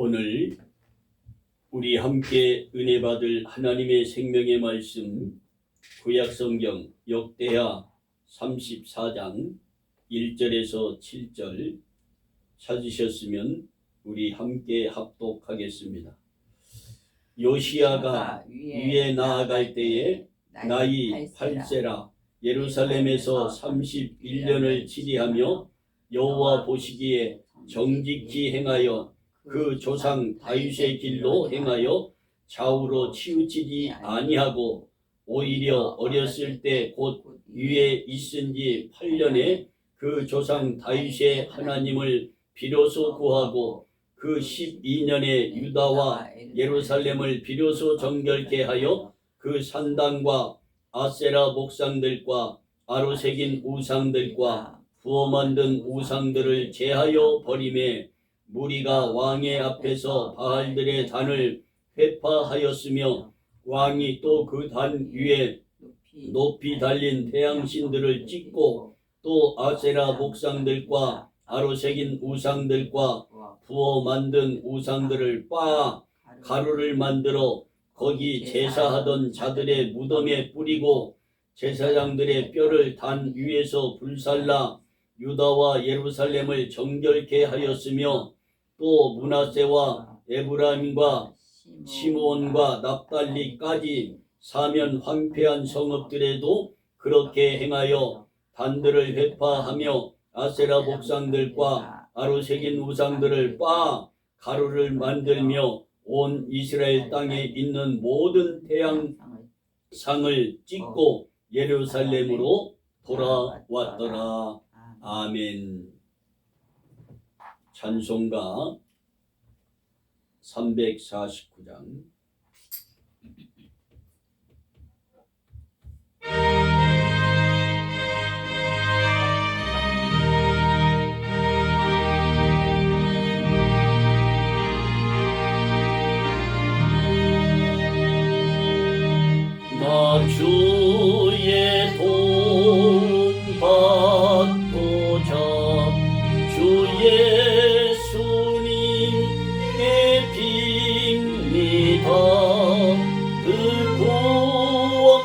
오늘 우리 함께 은혜 받을 하나님의 생명의 말씀 구약성경 역대하 34장 1절에서 7절 찾으셨으면 우리 함께 합독하겠습니다. 요시야가 위에 나아갈 때에 나이 8세라 예루살렘에서 31년을 치리하며 여호와 보시기에 정직히 행하여 그 조상 다윗의 길로 행하여 좌우로 치우치지 아니하고 오히려 어렸을 때 곧 위에 있은 지 8년에 그 조상 다윗의 하나님을 비로소 구하고 그 12년에 유다와 예루살렘을 비로소 정결케 하여 그 산당과 아세라 목상들과 아로 새긴 우상들과 부어 만든 우상들을 제하여 버리매 무리가 왕의 앞에서 바알들의 단을 회파하였으며 왕이 또 그 단 위에 높이 달린 태양신들을 찍고 또 아세라 목상들과 아로 새긴 우상들과 부어 만든 우상들을 빻아 가루를 만들어 거기 제사하던 자들의 무덤에 뿌리고 제사장들의 뼈를 단 위에서 불살라 유다와 예루살렘을 정결케 하였으며 또 므낫세와 에브라임과 시므온과 납달리까지 사면 황폐한 성읍들에도 그렇게 행하여 단들을 회파하며 아세라 목상들과 아로 새긴 우상들을 빻아 가루를 만들며 온 이스라엘 땅에 있는 모든 태양상을 찍고 예루살렘으로 돌아왔더라. 아멘. 찬송가 349장. 나 주의 돈 받고자 주 예수님께 빕니다. 그 구원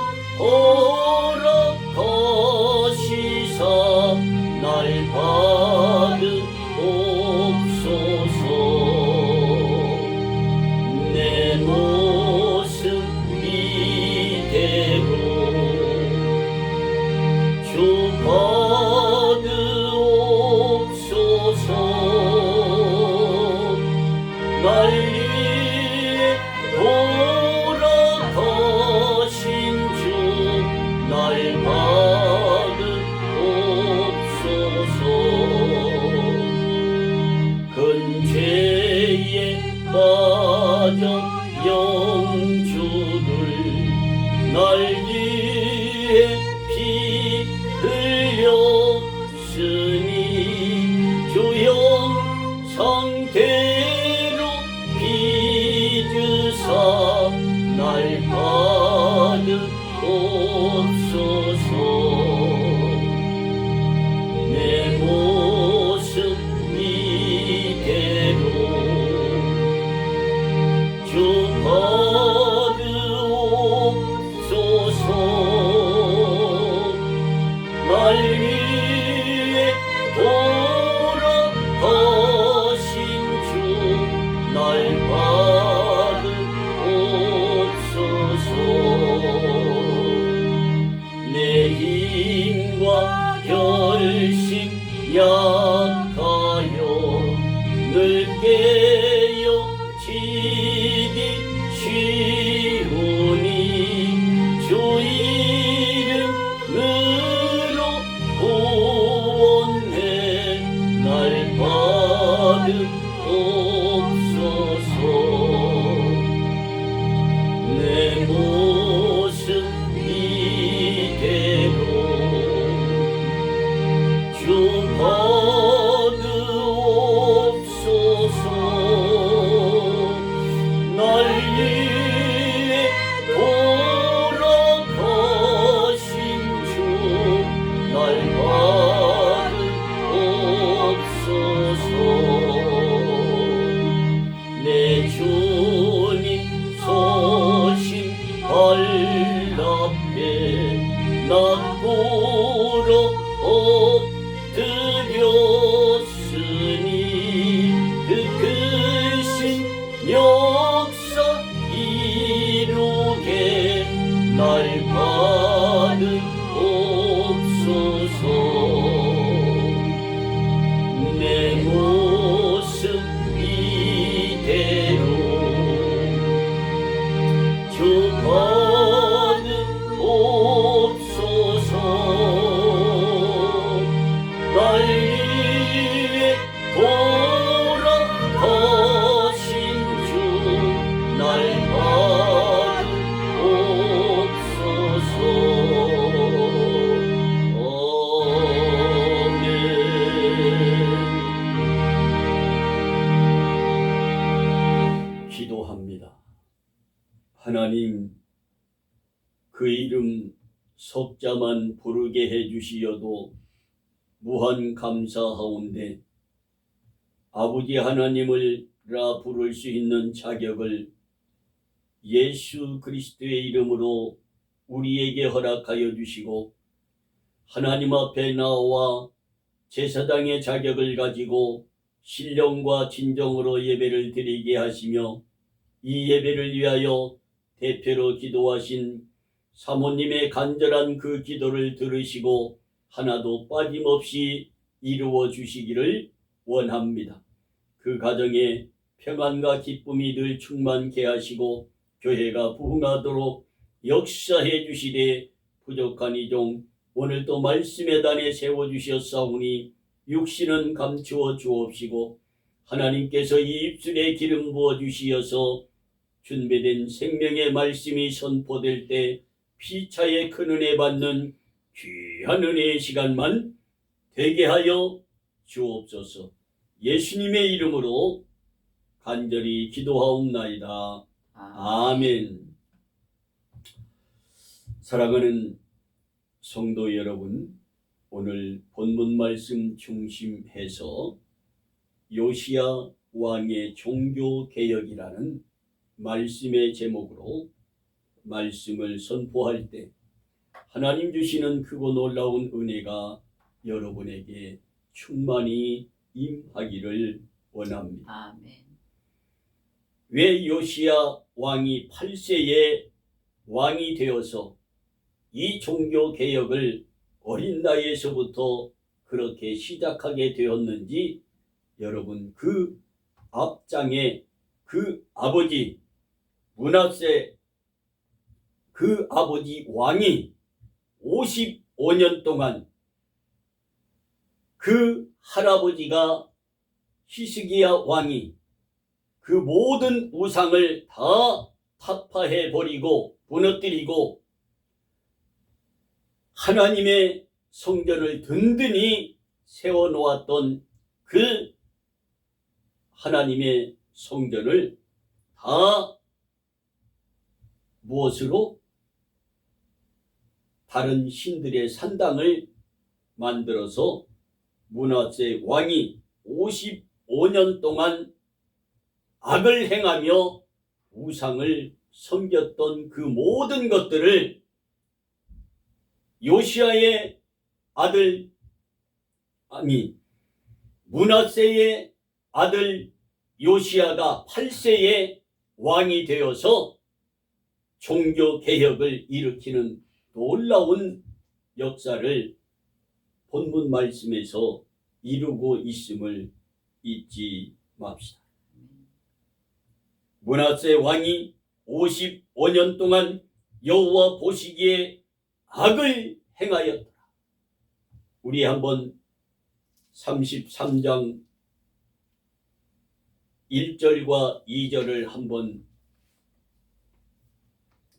허락하시사 날 받으옵소서. 내 모습 이대로 주 받으옵소서. 날 위해 돌아가신 주 날 받으옵소서. 큰 죄에 빠져 영주들 날 위해 피 흘렸으니 주영 상태로 빚으사 날 받으옵소서. 내 모습 이대로 주 받으옵소서. 날 위해 돌아가신 주 날 받으옵소서. 내 힘과 결심 약하여 늘 깨어지기 쉬우니 주 이름으로 구원해 날 받으옵소서. 내 모습 이대로 주 받으옵소서. 날 위해 돌아가신 주 날 받으옵소서. 돌아가신 주 날 받옵소서. 아멘. 기도합니다. 하나님, 그 이름 석자만 부르게 해주시어도 무한 감사하온데 아버지 하나님을라 부를 수 있는 자격을 예수 그리스도의 이름으로 우리에게 허락하여 주시고 하나님 앞에 나와 제사장의 자격을 가지고 신령과 진정으로 예배를 드리게 하시며 이 예배를 위하여 대표로 기도하신 사모님의 간절한 그 기도를 들으시고 하나도 빠짐없이 이루어 주시기를 원합니다. 그 가정에 평안과 기쁨이 늘 충만케 하시고 교회가 부흥하도록 역사해 주시되 부족한 이종 오늘도 말씀의 단에 세워주셨사오니 육신은 감추어 주옵시고 하나님께서 이 입술에 기름 부어 주시어서 준비된 생명의 말씀이 선포될 때 피차에 큰 은혜 받는 귀한 은혜의 시간만 되게 하여 주옵소서. 예수님의 이름으로 간절히 기도하옵나이다. 아멘. 사랑하는 성도 여러분, 오늘 본문 말씀 중심해서 요시야 왕의 종교개혁이라는 말씀의 제목으로 말씀을 선포할 때 하나님 주시는 크고 놀라운 은혜가 여러분에게 충만히 임하기를 원합니다. 아멘. 왜 요시야 왕이 8세에 왕이 되어서 이 종교개혁을 어린 나이에서부터 그렇게 시작하게 되었는지 여러분 그 앞장에 그 아버지 므낫세 그 아버지 왕이 55년 동안 그 할아버지가 히스기야 왕이 그 모든 우상을 다 타파해 버리고 무너뜨리고 하나님의 성전을 든든히 세워놓았던 그 하나님의 성전을 다 무엇으로? 다른 신들의 산당을 만들어서 므낫세 왕이 55년 동안 악을 행하며 우상을 섬겼던 그 모든 것들을 요시야의 아들 므낫세의 아들 요시야가 8세에 왕이 되어서 종교개혁을 일으키는 놀라운 역사를 본문 말씀에서 이루고 있음을 잊지 맙시다. 므낫세 왕이 55년 동안 여호와 보시기에 악을 행하였더라. 우리 한번 33장 1절과 2절을 한번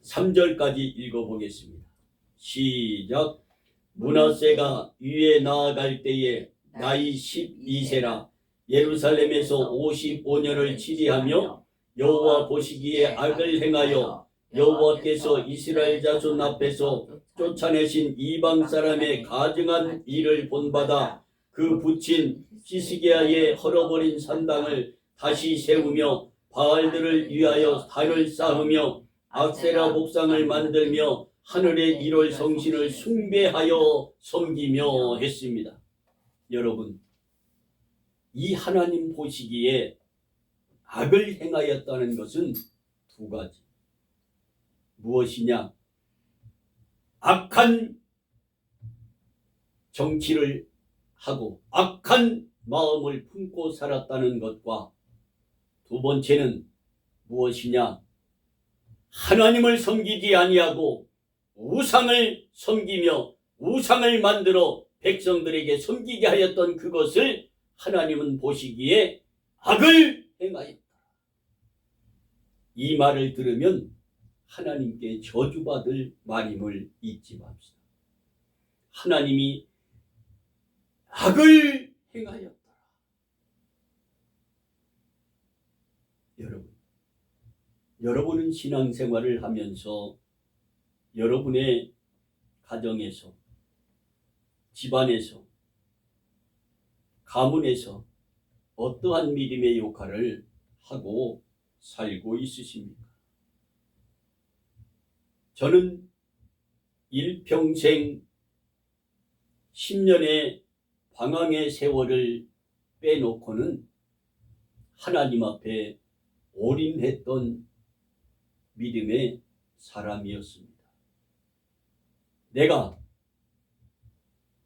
3절까지 읽어보겠습니다. 시작. 므낫세가 위에 나아갈 때에 나이 12세라 예루살렘에서 55년을 치리하며 여호와 보시기에 악을 행하여 여호와께서 이스라엘 자손 앞에서 쫓아내신 이방 사람의 가증한 일을 본받아 그 붙인 히스기야의 헐어버린 산당을 다시 세우며 바알들을 위하여 단을 쌓으며 아세라 목상을 만들며 하늘의 1월 성신을 숭배하여 섬기며 했습니다. 여러분, 이 하나님 보시기에 악을 행하였다는 것은 두 가지. 무엇이냐? 악한 정치를 하고 악한 마음을 품고 살았다는 것과 두 번째는 무엇이냐? 하나님을 섬기지 아니하고 우상을 섬기며 우상을 만들어 백성들에게 섬기게 하였던 그것을 하나님은 보시기에 악을 행하였다. 이 말을 들으면 하나님께 저주받을 말임을 잊지 맙시다. 하나님이 악을 행하였다. 여러분은 신앙생활을 하면서 여러분의 가정에서, 집안에서, 가문에서 어떠한 믿음의 역할을 하고 살고 있으십니까? 저는 일평생 10년의 방황의 세월을 빼놓고는 하나님 앞에 올인했던 믿음의 사람이었습니다. 내가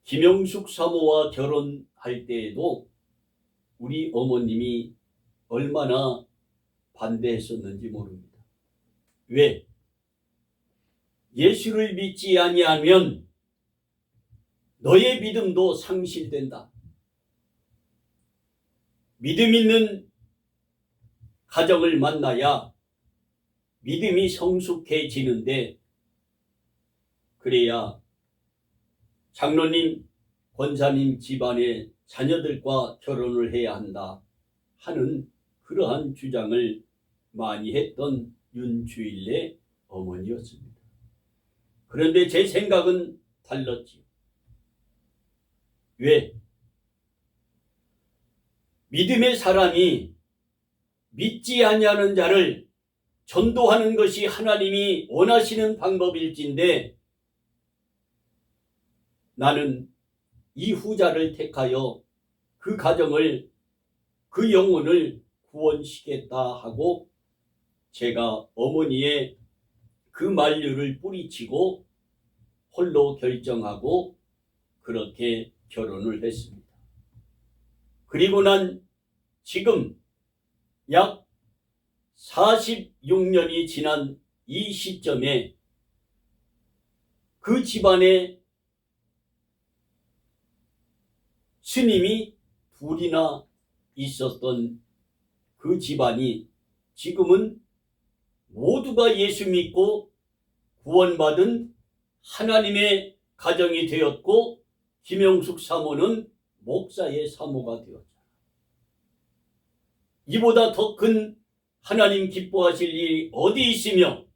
김영숙 사모와 결혼할 때에도 우리 어머님이 얼마나 반대했었는지 모릅니다. 왜? 예수를 믿지 아니하면 너의 믿음도 상실된다. 믿음 있는 가정을 만나야 믿음이 성숙해지는데, 그래야 장로님, 권사님 집안의 자녀들과 결혼을 해야 한다 하는 그러한 주장을 많이 했던 윤주일의 어머니였습니다. 그런데 제 생각은 달랐지요. 왜? 믿음의 사람이 믿지 아니하는 자를 전도하는 것이 하나님이 원하시는 방법일진데, 나는 이 후자를 택하여 그 가정을, 그 영혼을 구원시키겠다 하고 제가 어머니의 그 만류를 뿌리치고 홀로 결정하고 그렇게 결혼을 했습니다. 그리고 난 지금 약 46년이 지난 이 시점에 그 집안에 스님이 둘이나 있었던 그 집안이 지금은 모두가 예수 믿고 구원받은 하나님의 가정이 되었고, 김영숙 사모는 목사의 사모가 되었다. 이보다 더 큰 하나님 기뻐하실 일이 어디 있으며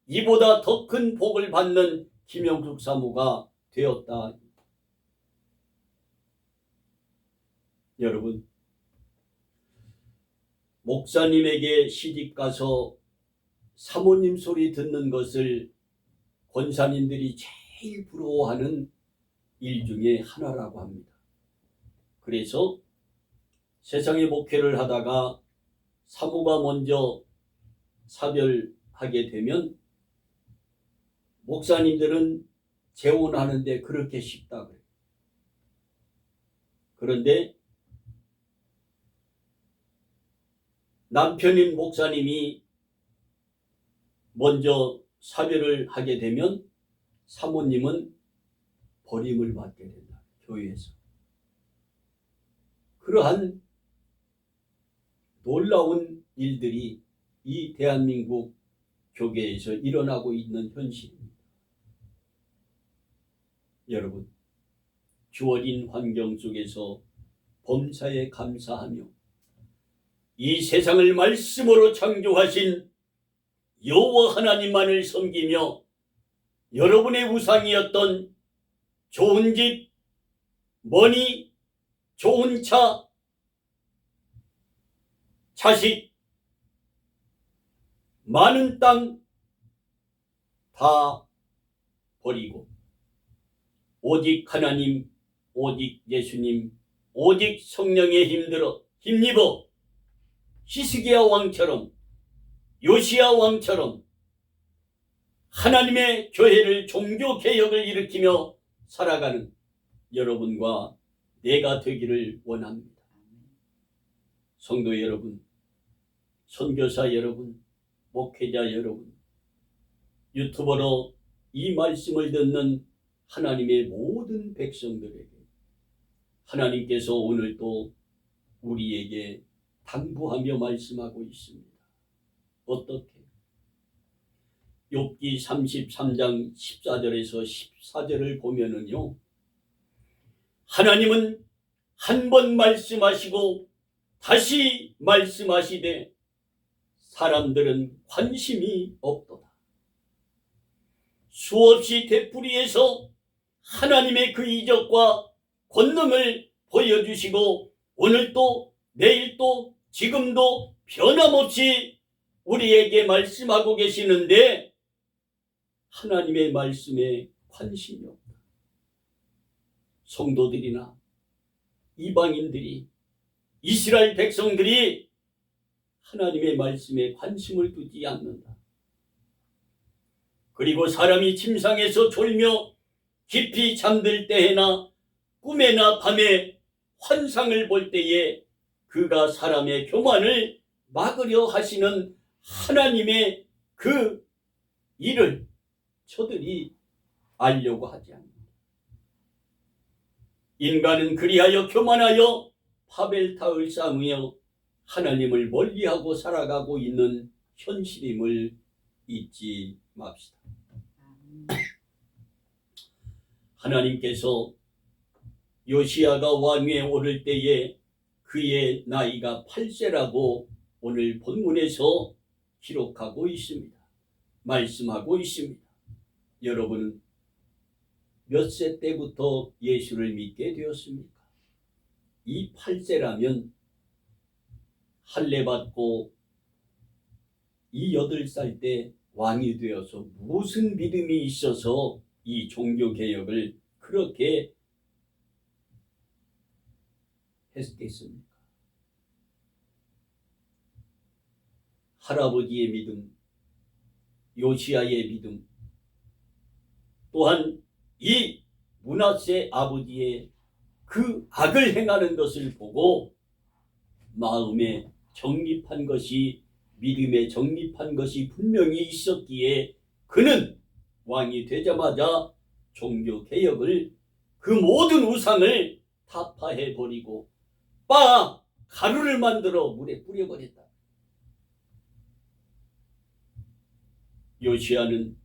이보다 더 큰 복을 받는 김영숙 사모가 되었다. 여러분, 목사님에게 시집가서 사모님 소리 듣는 것을 권사님들이 제일 부러워하는 일 중에 하나라고 합니다. 그래서 세상에 목회를 하다가 사모가 먼저 사별하게 되면 목사님들은 재혼하는데 그렇게 쉽다 그래요. 그런데 남편인 목사님이 먼저 사별을 하게 되면 사모님은 버림을 받게 된다. 교회에서. 그러한 놀라운 일들이 이 대한민국 교계에서 일어나고 있는 현실입니다. 여러분, 주어진 환경 속에서 범사에 감사하며 이 세상을 말씀으로 창조하신 여호와 하나님만을 섬기며 여러분의 우상이었던 좋은 집, 머니, 좋은 차, 자식, 많은 땅 다 버리고 오직 하나님, 오직 예수님, 오직 성령에 힘입어 히스기야 왕처럼, 요시야 왕처럼 하나님의 교회를, 종교개혁을 일으키며 살아가는 여러분과 내가 되기를 원합니다. 성도 여러분, 선교사 여러분, 목회자 여러분, 유튜버로 이 말씀을 듣는 하나님의 모든 백성들에게 하나님께서 오늘 또 우리에게 당부하며 말씀하고 있습니다. 어떻게? 욥기 33장 14절에서 14절을 보면은요, 하나님은 한 번 말씀하시고 다시 말씀하시되 사람들은 관심이 없도다. 수없이 되풀이해서 하나님의 그 이적과 권능을 보여주시고 오늘도 내일도 지금도 변함없이 우리에게 말씀하고 계시는데 하나님의 말씀에 관심이 없다. 성도들이나 이방인들이, 이스라엘 백성들이 하나님의 말씀에 관심을 두지 않는다. 그리고 사람이 침상에서 졸며 깊이 잠들 때에나 꿈에나 밤에 환상을 볼 때에 그가 사람의 교만을 막으려 하시는 하나님의 그 일을 저들이 알려고 하지 않는다. 인간은 그리하여 교만하여 바벨탑을 쌓으며 하나님을 멀리하고 살아가고 있는 현실임을 잊지 맙시다. 하나님께서 요시야가 왕위에 오를 때에 그의 나이가 8세라고 오늘 본문에서 기록하고 있습니다. 말씀하고 있습니다. 여러분, 몇 세 때부터 예수를 믿게 되었습니까? 이 8세라면 할례 받고 이 8살 때 왕이 되어서 무슨 믿음이 있어서 이 종교개혁을 그렇게 했겠습니까? 할아버지의 믿음, 요시야의 믿음, 또한 이 므낫세 아버지의 그 악을 행하는 것을 보고 마음에 정립한 것이, 믿음에 정립한 것이 분명히 있었기에 그는 왕이 되자마자 종교개혁을, 그 모든 우상을 타파해버리고 가루를 만들어 물에 뿌려버렸다. 요시야는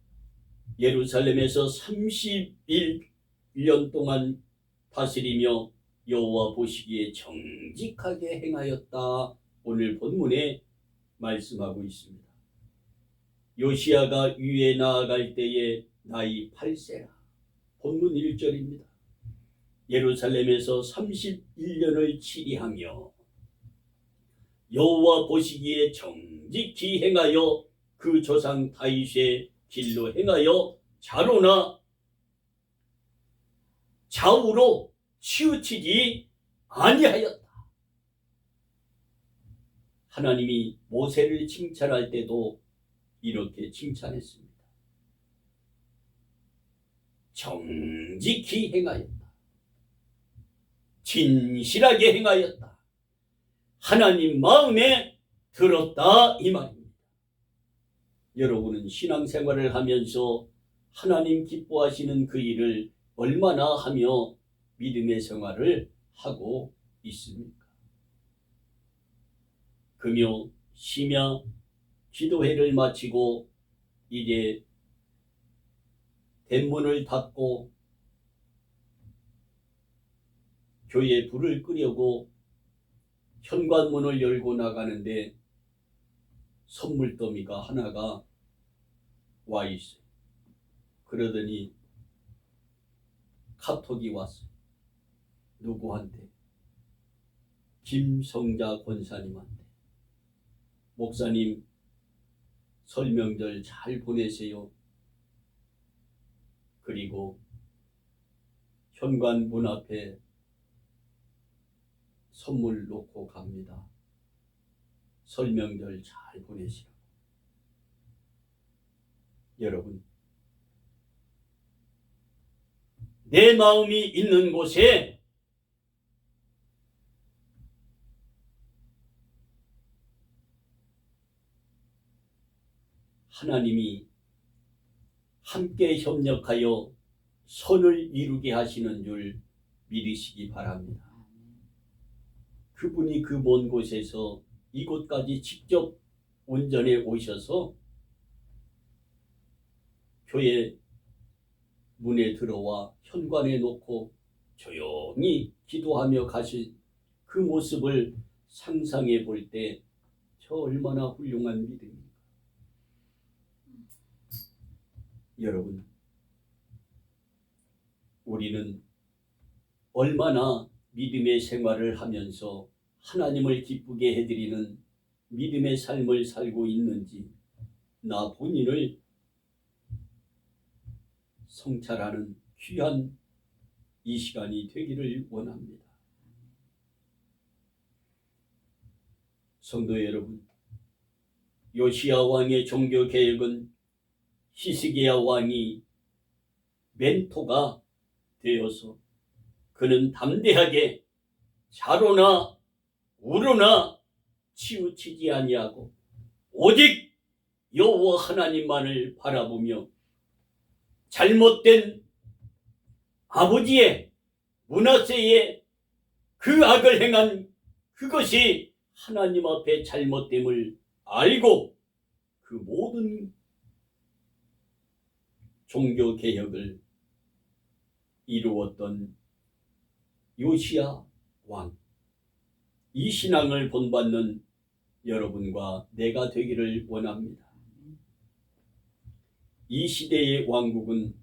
예루살렘에서 31년 동안 다스리며 여호와 보시기에 정직하게 행하였다. 오늘 본문에 말씀하고 있습니다. 요시야가 위에 나아갈 때에 나이 8세라. 본문 1절입니다. 예루살렘에서 31년을 치리하며 여호와 보시기에 정직히 행하여 그 조상 다윗의 길로 행하여 자로나 좌우로 치우치지 아니하였다. 하나님이 모세를 칭찬할 때도 이렇게 칭찬했습니다. 정직히 행하였다. 진실하게 행하였다. 하나님 마음에 들었다, 이 말입니다. 여러분은 신앙생활을 하면서 하나님 기뻐하시는 그 일을 얼마나 하며 믿음의 생활을 하고 있습니까? 금요, 심야, 기도회를 마치고 이제 대문을 닫고 교회 불을 끄려고 현관문을 열고 나가는데 선물 더미가 하나가 와 있어요. 그러더니 카톡이 왔어요. 누구한테? 김성자 권사님한테. 목사님, 설명절 잘 보내세요. 그리고 현관문 앞에 선물 놓고 갑니다. 설명절 잘 보내시라고. 여러분, 내 마음이 있는 곳에 하나님이 함께 협력하여 선을 이루게 하시는 줄 믿으시기 바랍니다. 그분이 그 먼 곳에서 이곳까지 직접 운전해 오셔서 교회 문에 들어와 현관에 놓고 조용히 기도하며 가신 그 모습을 상상해 볼 때 저 얼마나 훌륭한 믿음입니까? 여러분, 우리는 얼마나 믿음의 생활을 하면서 하나님을 기쁘게 해드리는 믿음의 삶을 살고 있는지 나 본인을 성찰하는 귀한 이 시간이 되기를 원합니다. 성도 여러분, 요시야 왕의 종교 개혁은 히스기야 왕이 멘토가 되어서 그는 담대하게 좌로나 우로나 치우치지 아니하고 오직 여호와 하나님만을 바라보며 잘못된 아버지의 므낫세의 그 악을 행한 그것이 하나님 앞에 잘못됨을 알고 그 모든 종교 개혁을 이루었던 요시야 왕, 이 신앙을 본받는 여러분과 내가 되기를 원합니다. 이 시대의 왕국은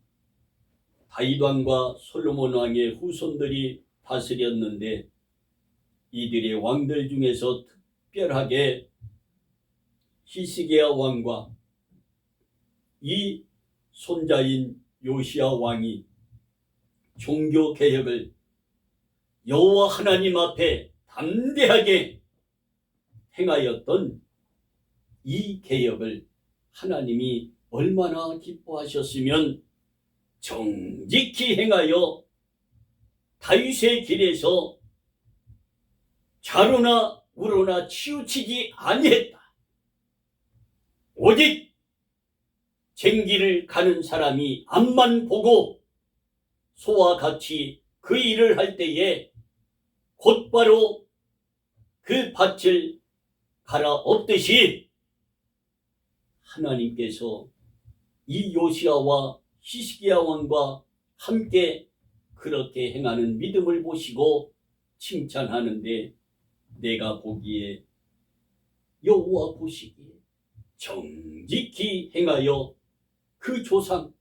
다윗 왕과 솔로몬 왕의 후손들이 다스렸는데 이들의 왕들 중에서 특별하게 히스기야 왕과 이 손자인 요시야 왕이 종교 개혁을 여호와 하나님 앞에 담대하게 행하였던 이 개혁을 하나님이 얼마나 기뻐하셨으면 정직히 행하여 다윗의 길에서 좌로나 우로나 치우치지 아니했다. 오직 쟁기를 가는 사람이 앞만 보고 소와 같이 그 일을 할 때에 곧바로 그 밭을 갈아엎듯이 하나님께서 이 요시야와 히스기야 왕과 함께 그렇게 행하는 믿음을 보시고 칭찬하는데 내가 보기에 여호와 보시기에 정직히 행하여 그 조상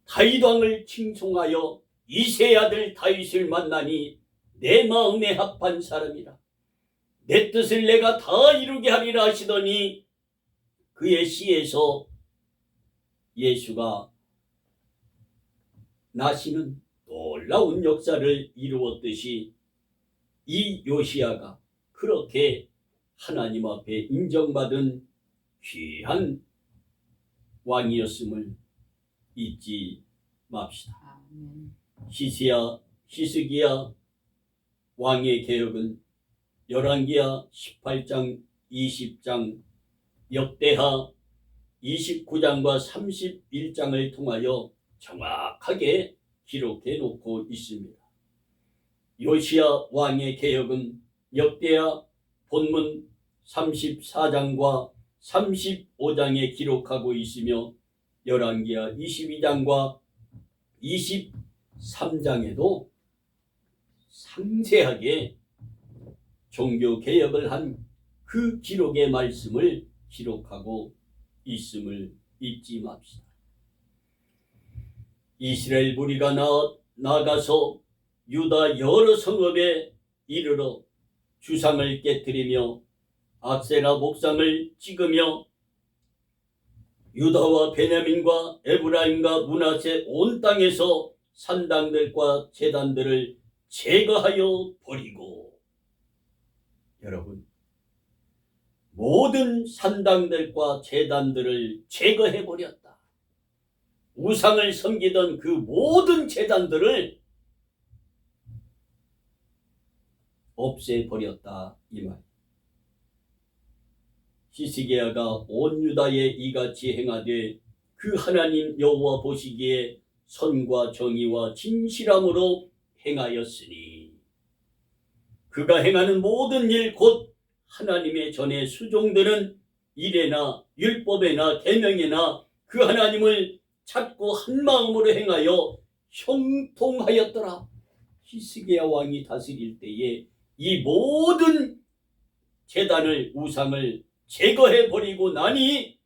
다윗 왕을 칭송하여 이세 아들 다윗을 만나니 내 마음에 합한 사람이라. 내 뜻을 내가 다 이루게 하리라 하시더니 그의 시에서 예수가 나시는 놀라운 역사를 이루었듯이 이 요시야가 그렇게 하나님 앞에 인정받은 귀한 왕이었음을 잊지 맙시다. 히스기야 왕의 개혁은 열왕기하 18장, 20장, 역대하 29장과 31장을 통하여 정확하게 기록해 놓고 있습니다. 요시야 왕의 개혁은 역대하 본문 34장과 35장에 기록하고 있으며 열왕기하 22장과 23장에도 상세하게 종교 개혁을 한 그 기록의 말씀을 기록하고 있음을 잊지 맙시다. 이스라엘 무리가 나가서 유다 여러 성읍에 이르러 주상을 깨뜨리며 아세라 목상을 찍으며 유다와 베냐민과 에브라임과 므낫세 온 땅에서 산당들과 제단들을 제거하여 버리고, 여러분, 모든 산당들과 제단들을 제거해 버렸다. 우상을 섬기던 그 모든 제단들을 없애버렸다 이 말. 히스기야가 온 유다에 이같이 행하되 그 하나님 여호와 보시기에 선과 정의와 진실함으로 행하였으니 그가 행하는 모든 일 곧 하나님의 전에 수종되는 일에나 율법에나 계명에나 그 하나님을 찾고 한 마음으로 행하여 형통하였더라. 히스기야 왕이 다스릴 때에 이 모든 제단을 우상을 제거해 버리고 나니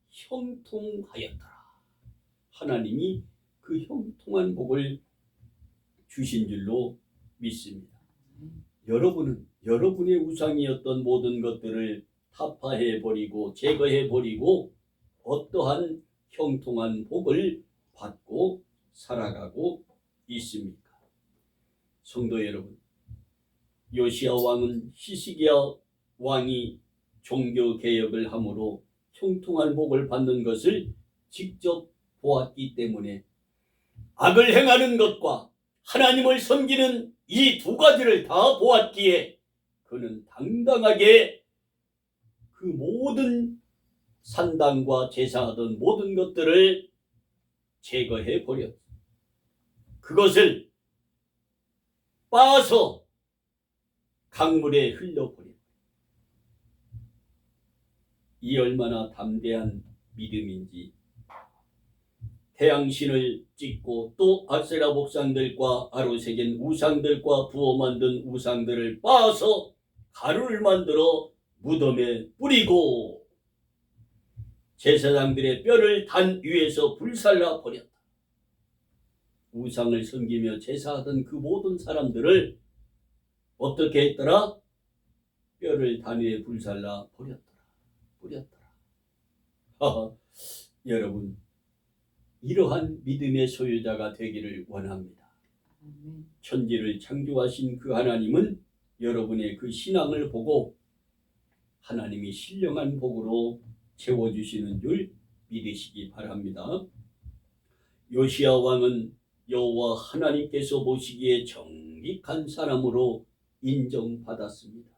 형통하였더라. 하나님이 그 형통한 복을 주신 줄로 믿습니다. 여러분은 여러분의 우상이었던 모든 것들을 타파해 버리고 제거해 버리고 어떠한 형통한 복을 받고 살아가고 있습니까? 성도 여러분, 요시야 왕은 히스기야 왕이 종교 개혁을 함으로 형통한 복을 받는 것을 직접 보았기 때문에 악을 행하는 것과 하나님을 섬기는 이 두 가지를 다 보았기에 그는 당당하게 그 모든 산당과 제사하던 모든 것들을 제거해 버렸다. 그것을 빻아서 강물에 흘려버렸다. 이 얼마나 담대한 믿음인지. 태양신을 찍고 또 아세라 목상들과 아로새긴 우상들과 부어 만든 우상들을 빻아서 가루를 만들어 무덤에 뿌리고 제사장들의 뼈를 단 위에서 불살라 버렸다. 우상을 섬기며 제사하던 그 모든 사람들을 어떻게 했더라? 뼈를 단 위에 불살라 버렸더라. 여러분, 이러한 믿음의 소유자가 되기를 원합니다. 천지를 창조하신 그 하나님은 여러분의 그 신앙을 보고 하나님이 신령한 복으로 채워주시는 줄 믿으시기 바랍니다. 요시야 왕은 여호와 하나님께서 보시기에 정직한 사람으로 인정받았습니다.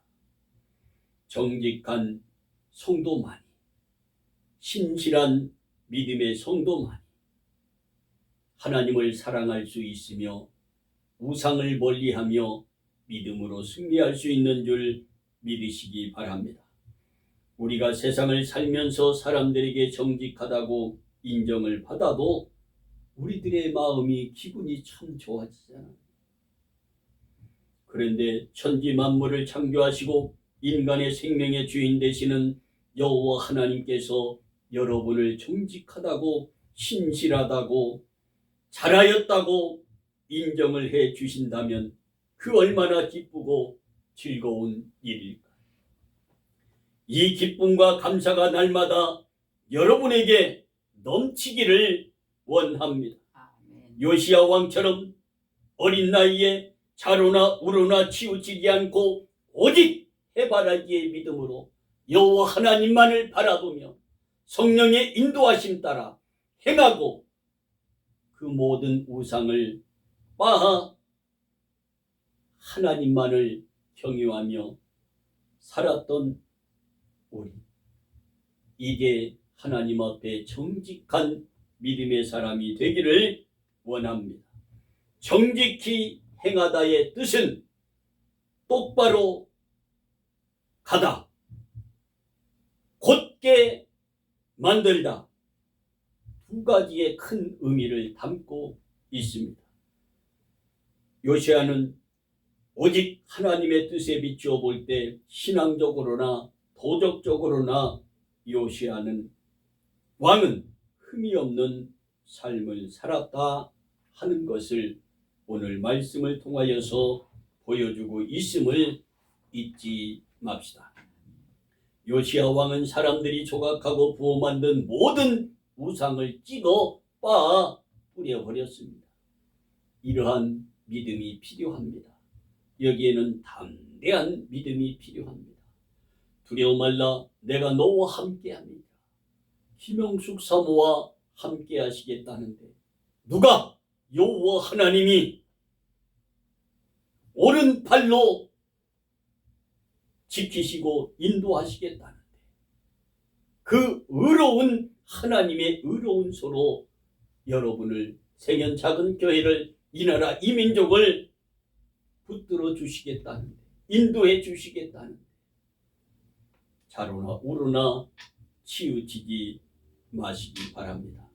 정직한 성도만이, 신실한 믿음의 성도만이 하나님을 사랑할 수 있으며 우상을 멀리하며 믿음으로 승리할 수 있는 줄 믿으시기 바랍니다. 우리가 세상을 살면서 사람들에게 정직하다고 인정을 받아도 우리들의 마음이 기분이 참 좋아지잖아요. 그런데 천지 만물을 창조하시고 인간의 생명의 주인 되시는 여호와 하나님께서 여러분을 정직하다고 신실하다고 잘하였다고 인정을 해 주신다면 그 얼마나 기쁘고 즐거운 일일까. 이 기쁨과 감사가 날마다 여러분에게 넘치기를 원합니다. 요시야 왕처럼 어린 나이에 자로나 우로나 치우치지 않고 오직 해바라기의 믿음으로 여호와 하나님만을 바라보며 성령의 인도하심 따라 행하고 그 모든 우상을 빻아 하나님만을 경유하며 살았던 우리, 이게 하나님 앞에 정직한 믿음의 사람이 되기를 원합니다. 정직히 행하다의 뜻은 똑바로 가다, 곧게 만들다, 두 가지의 큰 의미를 담고 있습니다. 요시야는 오직 하나님의 뜻에 비추어 볼 때 신앙적으로나 도덕적으로나 요시야는 왕은 흠이 없는 삶을 살았다 하는 것을 오늘 말씀을 통하여서 보여주고 있음을 잊지 맙시다. 요시야 왕은 사람들이 조각하고 부어 만든 모든 우상을 찍어 빻아 뿌려버렸습니다. 이러한 믿음이 필요합니다. 여기에는 담대한 믿음이 필요합니다. 두려워 말라, 내가 너와 함께합니다. 김영숙 사모와 함께 하시겠다는데 누가? 여호와 하나님이 오른팔로 지키시고 인도하시겠다는데 그 의로운 하나님의 의로운 소로 여러분을 생연 작은 교회를 이 나라 이 민족을 붙들어 주시겠다는데 인도해 주시겠다는 자로나 우로나 치우치지 마시기 바랍니다.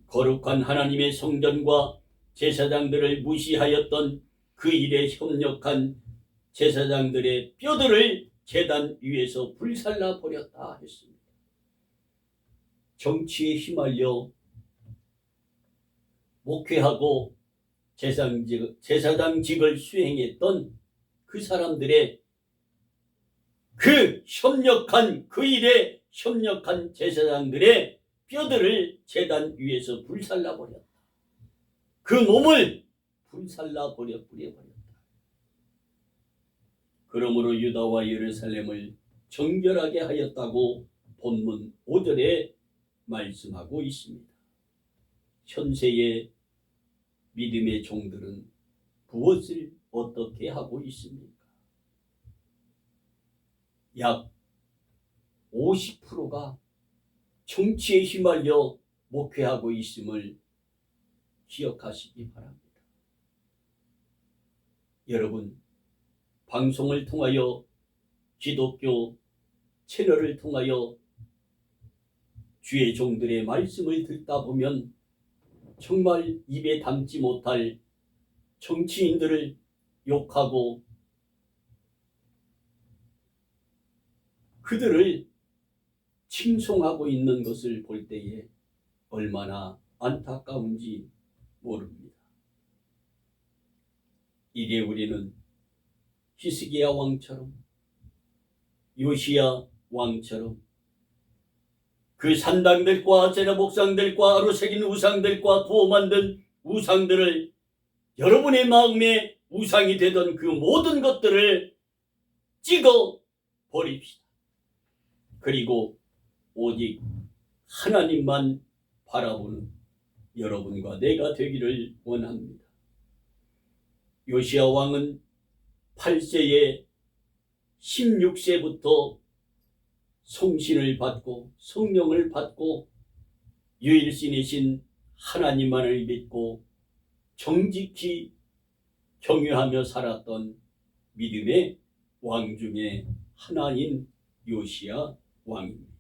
거룩한 하나님의 성전과 제사장들을 무시하였던 그 일에 협력한 제사장들의 뼈들을 제단 위에서 불살라 버렸다 했습니다. 정치에 휘말려 목회하고 제사장직을 수행했던 그 사람들의 그 일에 협력한 제사장들의 뼈들을 제단 위에서 불살라 버렸다. 그 몸을 불살라 뿌려버렸다. 그러므로 유다와 예루살렘을 정결하게 하였다고 본문 5절에 말씀하고 있습니다. 현세의 믿음의 종들은 무엇을 어떻게 하고 있습니까? 약 50%가 정치에 휘말려 목회하고 있음을 기억하시기 바랍니다. 여러분, 방송을 통하여 기독교 채널을 통하여 주의 종들의 말씀을 듣다 보면 정말 입에 담지 못할 정치인들을 욕하고 그들을 칭송하고 있는 것을 볼 때에 얼마나 안타까운지 모릅니다. 이제 우리는 히스기야 왕처럼 요시야 왕처럼 그 산당들과 아세라 목상들과 아로 새긴 우상들과 부어 만든 우상들을 여러분의 마음에 우상이 되던 그 모든 것들을 찍어 버립시다. 그리고 오직 하나님만 바라보는 여러분과 내가 되기를 원합니다. 요시야 왕은 8세에 16세부터 성신을 받고 성령을 받고 유일신이신 하나님만을 믿고 정직히 경유하며 살았던 믿음의 왕 중에 하나인 요시야 왕입니다.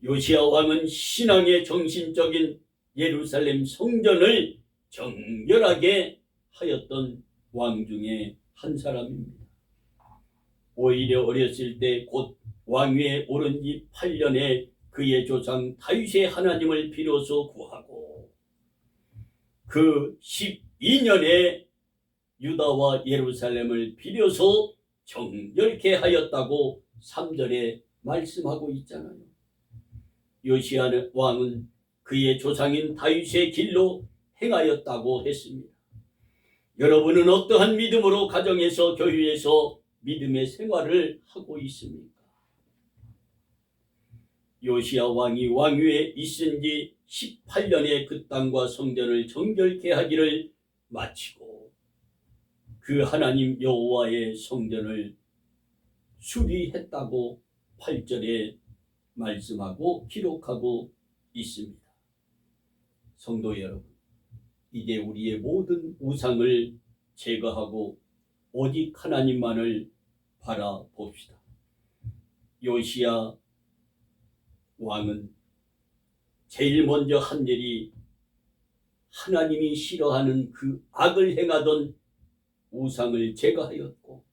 요시야 왕은 신앙의 정신적인 예루살렘 성전을 정결하게 하였던 왕 중에 한 사람입니다. 오히려 어렸을 때 곧 왕위에 오른 지 8년에 그의 조상 다윗의 하나님을 비로소 구하고 그 12년에 유다와 예루살렘을 비로소 정결케 하였다고 3절에 말씀하고 있잖아요. 요시야 왕은 그의 조상인 다윗의 길로 행하였다고 했습니다. 여러분은 어떠한 믿음으로 가정에서 교회에서 믿음의 생활을 하고 있습니까? 요시야 왕이 왕위에 있은 지 18년에 그 땅과 성전을 정결케 하기를 마치고 그 하나님 여호와의 성전을 수리했다고 8절에 말씀하고 기록하고 있습니다. 성도 여러분, 이제 우리의 모든 우상을 제거하고 오직 하나님만을 바라봅시다. 요시야 왕은 제일 먼저 한 일이 하나님이 싫어하는 그 악을 행하던 우상을 제거하였고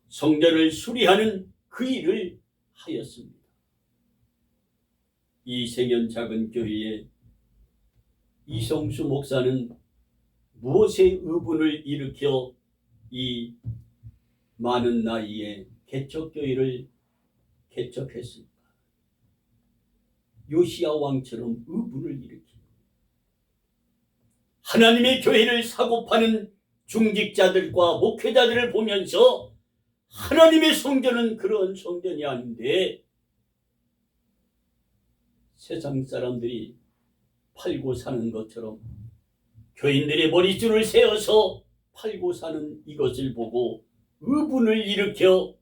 성전을 수리하는 그 일을 하였습니다. 이세년 작은 교회에 이성수 목사는 무엇의 의분을 일으켜 이 많은 나이에 개척교회를 개척했습니까? 요시야 왕처럼 의분을 일으키고 하나님의 교회를 사고파는 중직자들과 목회자들을 보면서 하나님의 성전은 그런 성전이 아닌데 세상 사람들이 팔고 사는 것처럼 교인들의 머릿줄을 세워서 팔고 사는 이것을 보고 의분을 일으켜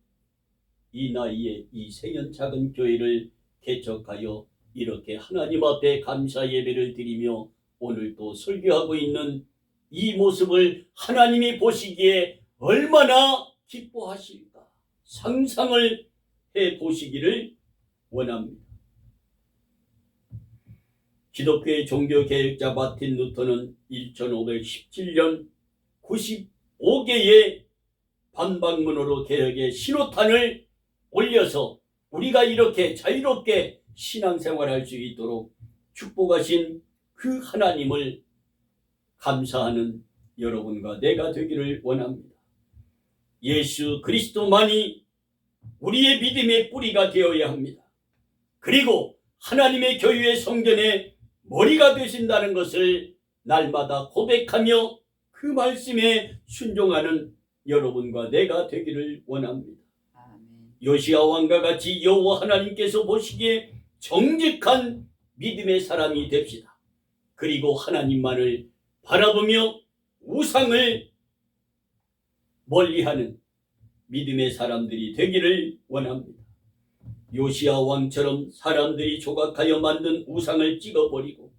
이 나이에 이 생년 작은 교회를 개척하여 이렇게 하나님 앞에 감사 예배를 드리며 오늘 또 설교하고 있는 이 모습을 하나님이 보시기에 얼마나 기뻐하실까 상상을 해보시기를 원합니다. 기독교의 종교개혁자 마틴 루터는 1517년 95개의 반박문으로 개혁의 신호탄을 올려서 우리가 이렇게 자유롭게 신앙생활할 수 있도록 축복하신 그 하나님을 감사하는 여러분과 내가 되기를 원합니다. 예수 그리스도만이 우리의 믿음의 뿌리가 되어야 합니다. 그리고 하나님의 교회의 성전의 머리가 되신다는 것을 날마다 고백하며 그 말씀에 순종하는 여러분과 내가 되기를 원합니다. 요시야 왕과 같이 여호와 하나님께서 보시기에 정직한 믿음의 사람이 됩시다. 그리고 하나님만을 바라보며 우상을 멀리하는 믿음의 사람들이 되기를 원합니다. 요시야 왕처럼 사람들이 조각하여 만든 우상을 찍어버리고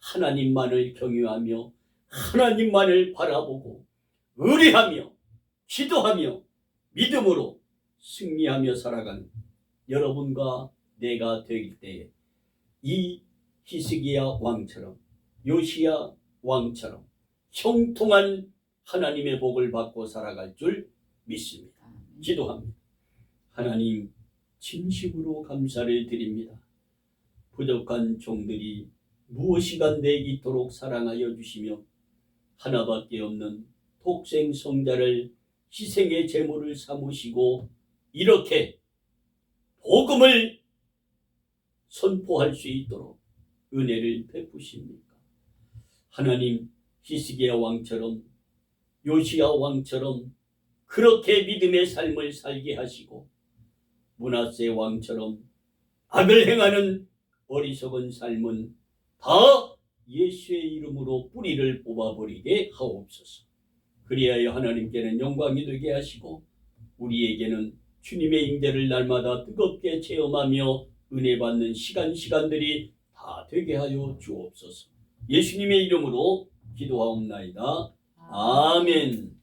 하나님만을 경외하며 하나님만을 바라보고 의뢰하며 기도하며 믿음으로 승리하며 살아가는 여러분과 내가 되길 때에 이 히스기야 왕처럼 요시야 왕처럼 형통한 하나님의 복을 받고 살아갈 줄 믿습니다. 기도합니다. 하나님, 진심으로 감사를 드립니다. 부족한 종들이 무엇이간데 이토록 사랑하여 주시며 하나밖에 없는 독생 성자를 희생의 제물을 삼으시고 이렇게 복음을 선포할 수 있도록 은혜를 베푸십니까? 하나님, 히스기야 왕처럼 요시야 왕처럼 그렇게 믿음의 삶을 살게 하시고 므낫세 왕처럼 악을 행하는 어리석은 삶은 다 예수의 이름으로 뿌리를 뽑아버리게 하옵소서. 그리하여 하나님께는 영광이 되게 하시고 우리에게는 주님의 임재를 날마다 뜨겁게 체험하며 은혜 받는 시간들이 다 되게 하여 주옵소서. 예수님의 이름으로 기도하옵나이다. 아멘.